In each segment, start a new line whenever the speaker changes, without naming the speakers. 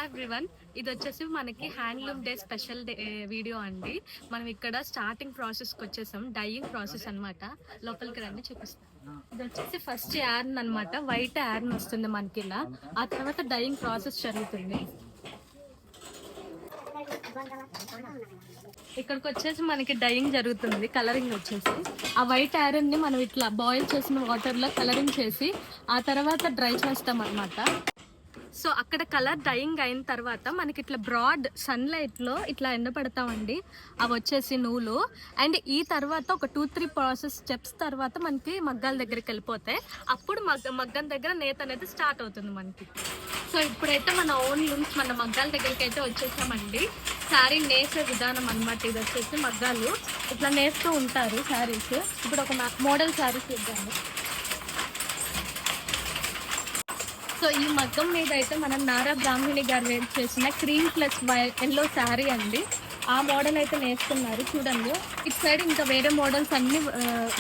Hi everyone, ఇది వచ్చేసి మనకి handloom day special day video అండి. మనం ఇక్కడ స్టార్టింగ్ ప్రాసెస్కి వచ్చేసాం, డైయింగ్ ప్రాసెస్ అనమాట. లోపలికి రండి చూపిస్తాం. ఇది వచ్చేసి ఫస్ట్ యార్న్ అనమాట, వైట్ యార్న్ వస్తుంది మనకి ఇలా. ఆ తర్వాత డైయింగ్ ప్రాసెస్ జరుగుతుంది. ఇక్కడికి వచ్చేసి మనకి డైయింగ్ జరుగుతుంది, కలరింగ్ వచ్చేసి. ఆ వైట్ ఐరన్ ని మనం ఇట్లా బాయిల్ చేసిన వాటర్ లో కలరింగ్ చేసి ఆ తర్వాత డ్రై చేస్తాం అనమాట. సో అక్కడ కలర్ డైయింగ్ అయిన తర్వాత మనకి ఇట్లా బ్రాడ్ సన్లైట్ లో ఇట్లా ఎండబడతామండి. అవి వచ్చేసి నూలు. అండ్ ఈ తర్వాత ఒక 2-3 ప్రాసెస్ స్టెప్స్ తర్వాత మనకి మగ్గాల దగ్గరికి వెళ్ళిపోతాయి. అప్పుడు మగ్గం దగ్గర నేత అనేది స్టార్ట్ అవుతుంది మనకి. సో ఇప్పుడైతే మన ఓన్ లూమ్స్ మన మగ్గాల దగ్గరికి అయితే వచ్చేసామండి. శారీ నేసే విధానం అనమాట. ఇది వచ్చేసి మగ్గాలు ఇట్లా నేస్తూ ఉంటారు శారీస్. ఇప్పుడు ఒక మోడల్ శారీస్ ఇద్దాము. సో ఈ మగ్గం మీద అయితే మనం నారా బ్రాహ్మణి గారు వేర్ చేసిన క్రీమ్ ప్లస్ ఎల్లో శారీ అండి. ఆ మోడల్ అయితే నేస్తున్నారు చూడండి. ఇటు సైడ్ ఇంకా వేరే మోడల్స్ అన్ని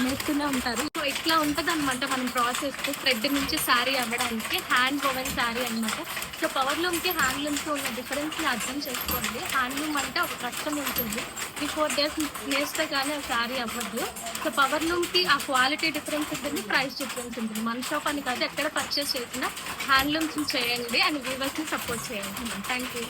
నేస్తూనే ఉంటారు. సో ఇట్లా ఉంటుంది అనమాట మనం ప్రాసెస్. థ్రెడ్ నుంచి శారీ అవ్వడానికి హ్యాండ్ ఓవెన్ శారీ అనమాట. సో పవర్లూమ్కి హ్యాండ్లూమ్కి ఉన్న డిఫరెన్స్ ని అర్థం చేసుకోండి. హ్యాండ్లూమ్ అంటే ఒక కష్టం ఉంటుంది, 3-4 days నేస్తే కానీ ఆ శారీ అవ్వదు. సో పవర్లూమ్కి ఆ క్వాలిటీ డిఫరెన్స్ ఉంటుంది, ప్రైస్ డిఫరెన్స్ ఉంటుంది. మన షాప్ అని కాదు, ఎక్కడ పర్చేస్ చేసినా హ్యాండ్లూమ్స్ చేయండి అండ్ వ్యూవర్స్ని సపోర్ట్ చేయండి. Thank you.